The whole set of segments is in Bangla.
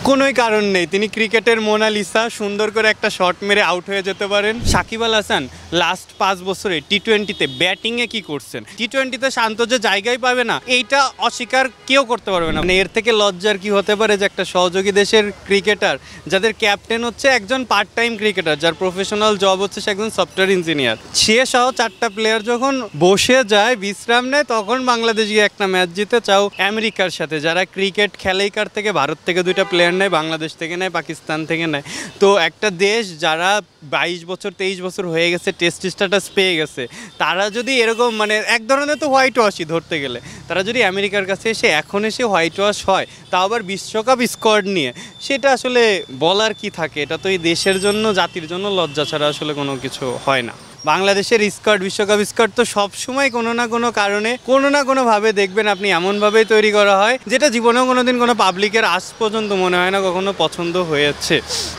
কোনোই কারণ নেই, তিনি ক্রিকেটের মোনালিসা, সুন্দর করে একটা শট মেরে আউট হয়ে যেতে পারেন। সাকিব আল হাসান লাস্ট 5 বছরে টি-20তে ব্যাটিংয়ে কি করছেন, টি-20তে শান্ত যে জায়গায় পাবে না এইটা অস্বীকার কেউ করতে পারবে না। মানে এর থেকে লজ্জার কি হতে পারে যে একটা সহযোগী দেশের ক্রিকেটার যাদের ক্যাপ্টেন হচ্ছে একজন পার্ট টাইম ক্রিকেটার, যার প্রফেশনাল জব হচ্ছে সে একজন সফটওয়্যার ইঞ্জিনিয়ার, সে সহ 4টা প্লেয়ার যখন বসে যায় বিশ্রাম নেয় তখন বাংলাদেশ গিয়ে একটা ম্যাচ জিতে, চাও আমেরিকার সাথে যারা ক্রিকেট খেলেই কার থেকে ভারত থেকে 2টা প্লেয়ার নেয়, বাংলাদেশ থেকে নেয়, পাকিস্তান থেকে নেয়। তো একটা দেশ যারা 22 বছর 23 বছর হয়ে গেছে টেস্ট স্ট্যাটাস পেয়ে গেছে, তারা যদি এরকম মানে এক ধরনের তো হোয়াইট ওয়াশই ধরতে গেলে, তারা যদি আমেরিকার কাছে এসে এখন এসে হোয়াইট ওয়াশ হয় তাও আবার বিশ্বকাপ স্কোয়াড নিয়ে, সেটা আসলে বলার কি থাকে? এটা তো এই দেশের জন্য জাতির জন্য লজ্জা ছাড়া আসলে কোনো কিছু হয় না। বাংলাদেশের স্কোয়াড, বিশ্বকাপ স্কোয়াড তো সবসময় কোনো না কোনো কারণে কোনো না কোনোভাবে দেখবেন আপনি এমনভাবেই তৈরি করা হয় যেটা জীবনেও কোনো দিন কোনো পাবলিকের আজ পর্যন্ত মনে হয় না কখনো পছন্দ হয়েছে।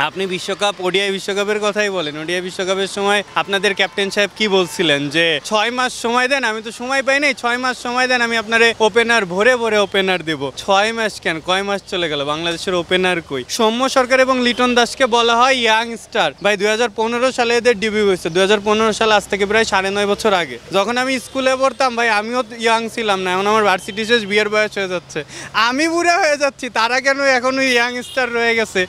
আপনি বিশ্বকাপ ওডিআই বিশ্বকাপের কথাই বলেন, ওডিআই বিশ্বকাপের সময় আপনাদের ক্যাপ্টেন সাহেব কি বলছিলেন যে 6 মাস সময় দেন, আমি তো সময় পাই নাই, 6 মাস সময় দেন, আমি আপনারে ওপেনার ভরে ভরে ওপেনার দেব। 6 মাস কেন, কয় মাস চলে গেল, বাংলাদেশের ওপেনার কই? সৌম্য সরকার এবং লিটন দাসকে বলা হয় ইয়াং স্টার। ভাই 2015 সালে এদের ডিবিউ হয়েছে, 2015 সাল, আজ থেকে প্রায় 9.5 বছর আগে। যখন আমি স্কুলে পড়তাম ভাই আমিও ইয়াং ছিলাম না, এখন আমার ভার্সিটি শেষ, বিয়ের বয়স হয়ে যাচ্ছে, আমি বুড়া হয়ে যাচ্ছি, তারা কেন এখনো ইয়াং স্টার রয়ে গেছে?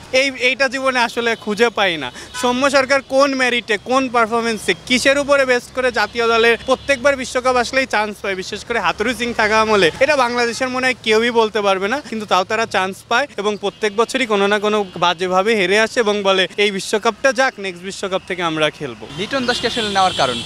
এইটা জীবনে আসলে খুঁজে পাই না। সৌম্য সরকার কোন মেরিটে, কোন পারফরমেন্সে, কিসের উপরে বেস্ট করে জাতীয় দলের প্রত্যেকবার বিশ্বকাপ আসলেই চান্স পায়, বিশেষ করে হাতুরু সিং থাকা আমলে? এটা বাংলাদেশের মনে হয় কেউই বলতে পারবে না, কিন্তু তাও তারা চান্স পায় এবং প্রত্যেক বছরই কোনো না কোনো বাজেভাবে হেরে আসে এবং বলে এই বিশ্বকাপটা যাক, নেক্সট বিশ্বকাপ থেকে আমরা খেলবো। লিটন দাসকে আসলে নেওয়ার কারণ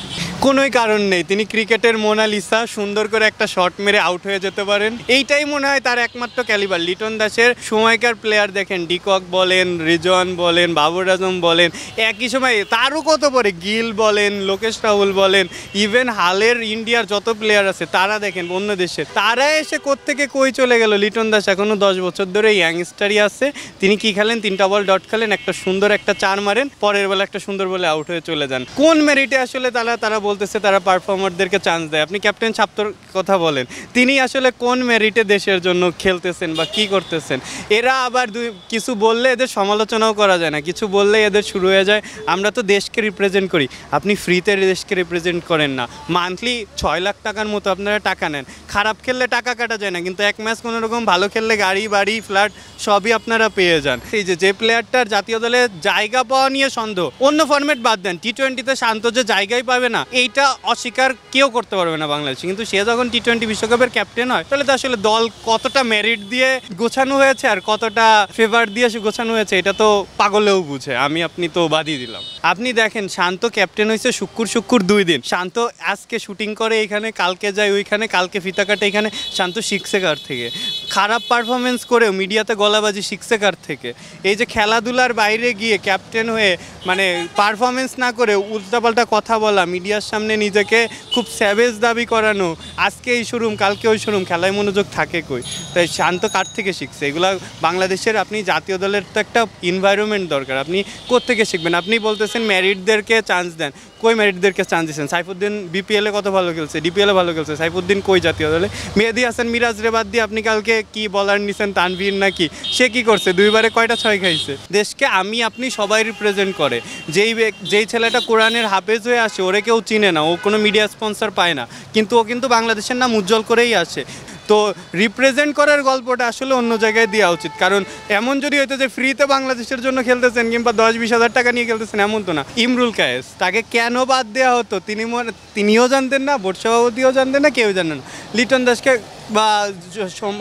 কোনোই কারণ নেই, তিনি ক্রিকেটের মোনালিসা, সুন্দর করে একটা শট মেরে আউট হয়ে যেতে পারেন, এইটাই মনে হয় তার একমাত্র ক্যালিবার। লিটন দাসের সময়কার প্লেয়ার দেখেন, ডিকক বলেন, রিজওয়ান বলেন, বাবর আজম বলেন, একই সময় তারও কত পরে গিল বলেন, লোকেশ রাহুল বলেন, ইভেন হালের ইন্ডিয়ার যত প্লেয়ার আছে তারা দেখেন অন্য দেশের, তারা এসে কোত্থেকে কই চলে গেল? লিটন দাস এখনো 10 বছর ধরে ইয়াংস্টারই আছে। তিনি কি খেলেন? 3টা বল ডট খেলেন, একটা সুন্দর একটা 4 মারেন, পরের বেলা একটা সুন্দর বলে আউট হয়ে চলে যান। কোন মেরিটে আসলে তারা বলতেছে তারা পারফর্মারদেরকে চান্স দেয়? আপনি ক্যাপ্টেন ছাপ্তর কথা বলেন, তিনি আসলে কোন মেরিটে দেশের জন্য খেলতেছেন বা কি করতেছেন? এরা আবার কিছু বললে এদের সমালোচনাও করা যায় না, কিছু বললে এদের শুরু হয়ে যায় আমরা তো দেশকে রিপ্রেজেন্ট করি। আপনি ফ্রিতে দেশকে রিপ্রেজেন্ট করেন না, মান্থলি 6 লাখ টাকার মতো আপনারা টাকা নেন, খারাপ খেললে টাকা কাটা যায় না, কিন্তু এক ম্যাচ কোনো রকম ভালো খেললে গাড়ি বাড়ি ফ্ল্যাট সবই আপনারা পেয়ে যান। এই যে প্লেয়ারটার জাতীয় দলে জায়গা পাওয়া নিয়ে সন্দেহ, অন্য ফরম্যাট বাদ দেন, টি-20তে শান্ত যে জায়গায় পাবে না এইটা অস্বীকার কেউ করতে পারবে না বাংলাদেশে, কিন্তু সে যখন টি-20 বিশ্বকাপের ক্যাপ্টেন হয় তাহলে তো আসলে দল কতটা মেরিট দিয়ে গোছানো হয়েছে আর কতটা ফেভার দিয়ে সে গোছানো হয়েছে এটা তো পাগলেও বুঝে, আমি আপনি তো বাদই দিলাম। আপনি দেখেন শান্ত ক্যাপ্টেন হয়েছে শুক্র 2 দিন, শান্ত আজকে শুটিং করে এখানে, কালকে যায় ওইখানে, কালকে ফিতা কাটে এখানে, শান্ত শিখছে কার থেকে? খারাপ পারফরমেন্স করেও মিডিয়াতে গলাবাজি শিখছে কার থেকে? এই যে খেলাধুলার বাইরে গিয়ে ক্যাপ্টেন হয়ে মানে পারফরমেন্স না করে উল্টাপাল্টা কথা বলা, মিডিয়ার সামনে নিজেকে খুব স্যাভেজ দাবি করানো, আজকে এই শোরুম কালকে ওই শোরুম, খেলায় মনোযোগ থাকে কই? তাই শান্ত কার থেকে শিখছে এগুলা? বাংলাদেশের আপনি জাতীয় দলের তো একটা এনভায়রনমেন্ট দরকার, আপনি কোত্থেকে শিখবেন? আপনি বলতেছেন মেরিটদেরকে চান্স দেন, কই মেরিটদেরকে চান্স দিচ্ছেন? সাইফুদ্দিন বিপিএলে কত ভালো খেলছে, ডিপিএলে ভালো খেলছে, সাইফুদ্দিন কই জাতীয় দলে? মেহেদী হাসান মিরাজ রে বাদ দিয়ে আপনি কালকে কি বলার নিছেন তানভীর নাকি, সে কি করছে? 2 বারে কয়টা 6 খাইছে? দেশকে আমি আপনি সবাই রিপ্রেজেন্ট করে। যেই ছেলেটা কোরআনের হাফেজ হয়ে আসে ওরে কেউ চিনে না, ও কোনো মিডিয়া স্পন্সর পায় না, কিন্তু ও কিন্তু বাংলাদেশের নাম উজ্জ্বল করেই আসে। তো রিপ্রেজেন্ট করার গল্পটা আসলে অন্য জায়গায় দেওয়া উচিত, কারণ এমন যদি হইতো যে ফ্রিতে বাংলাদেশের জন্য খেলতেছেন কিংবা 10-20 হাজার টাকা নিয়ে খেলতেছেন এমন তো না। ইমরুল কায়েস তাকে কেন বাদ দেওয়া হতো তিনিও জানতেন না, বোর্ড সভাপতিও জানতেন না, কেউ জানেন না। লিটন দাসকে বা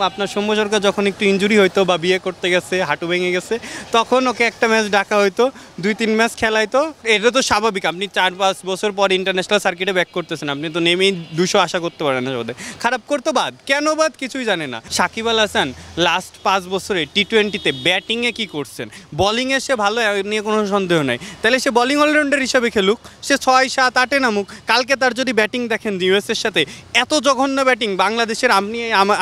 আপনার সৌম্য সরকার যখন একটু ইঞ্জুরি হইতো বা বিয়ে করতে গেছে, হাঁটু ভেঙে গেছে, তখন ওকে একটা ম্যাচ ডাকা হইতো, 2-3 ম্যাচ খেলাইতো, এটা তো স্বাভাবিক। আপনি 4-5 বছর পর ইন্টারন্যাশনাল সার্কিটে ব্যাক করতেছেন, আপনি তো নেমেই 200 আশা করতে পারেন না ওদের। খারাপ করতো বাদ, কেন বাদ কিছুই জানে না। সাকিব আল হাসান লাস্ট 5 বছরে টি-20তে ব্যাটিংয়ে কি করছেন, বোলিংয়ে সে ভালো নিয়ে কোনো সন্দেহ নাই, তাহলে সে বোলিং অলরাউন্ডার হিসাবে খেলুক, সে 6-7-8-এ নামুক। কালকে তার যদি ব্যাটিং দেখেন ইউএসের সাথে, এত জঘন্য ব্যাটিং বাংলাদেশের,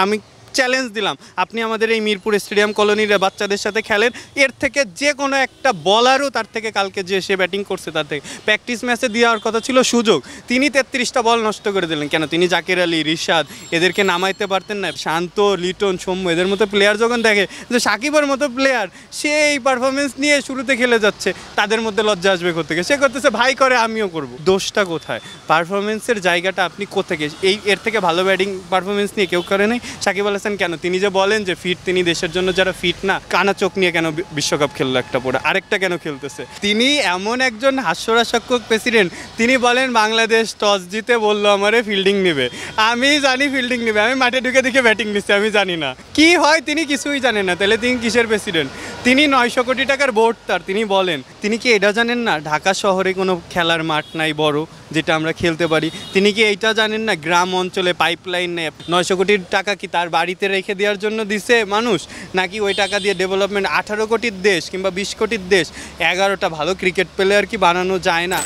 আমি চ্যালেঞ্জ দিলাম, আপনি আমাদের এই মিরপুর স্টেডিয়াম কলোনির বাচ্চাদের সাথে খেলেন, এর থেকে যে কোনো একটা বলারও তার থেকে কালকে যে সে ব্যাটিং করছে তার থেকে প্র্যাকটিস ম্যাচে দেওয়ার কথা ছিল সুযোগ, তিনি 33টা বল নষ্ট করে দিলেন। কেন? তিনি জাকির আলী, রিশাদ এদেরকে নামাইতে পারতেন না? শান্ত, লিটন, সৌম্য এদের মতো প্লেয়ার যখন দেখে যে সাকিবের মতো প্লেয়ার সে এই পারফরমেন্স নিয়ে শুরুতে খেলে যাচ্ছে, তাদের মধ্যে লজ্জা আসবে কোথেকে? সে করতেছে ভাই করে আমিও করব। দোষটা কোথায়? পারফরমেন্সের জায়গাটা আপনি কোথেকে এর থেকে ভালো ব্যাটিং পারফরমেন্স নিয়ে কেউ করে নাই। সাকিব আল হাসান কেন? তিনি যে বলেন যে ফিট, তিনি দেশের জন্য যারা ফিট না, কানা চোখ নিয়ে কেন বিশ্বকাপ খেললো একটা পরে, আরেকটা কেন খেলতেছে? তিনি এমন একজন হাস্যরসাত্মক প্রেসিডেন্ট, তিনি বলেন বাংলাদেশ টস জিতে বললো আমারে ফিল্ডিং নেবে। আমি জানি ফিল্ডিং নেবে, আমি মাঠে ঢুকে দেখে ব্যাটিং নিচ্ছি, আমি জানি না কি হয়, তিনি কিছুই জানেন না। তাহলে তিনি কিসের প্রেসিডেন্ট? তিনি 900 কোটি টাকার বোর্ড তার, তিনি বলেন। তিনি কি এটা জানেন না ঢাকা শহরে কোনো খেলার মাঠ নাই বড় যেটা আমরা খেলতে পারি? তিনি কি এইটা জানেন না গ্রাম অঞ্চলে পাইপলাইন নেই? 900 কোটি টাকা কি তার বাড়িতে রেখে দেওয়ার জন্য দিছে মানুষ, নাকি ওই টাকা দিয়ে ডেভেলপমেন্ট? 18 কোটির দেশ কিংবা 20 কোটির দেশ 11টা ভালো ক্রিকেট প্লেয়ার কি বানানো যায় না?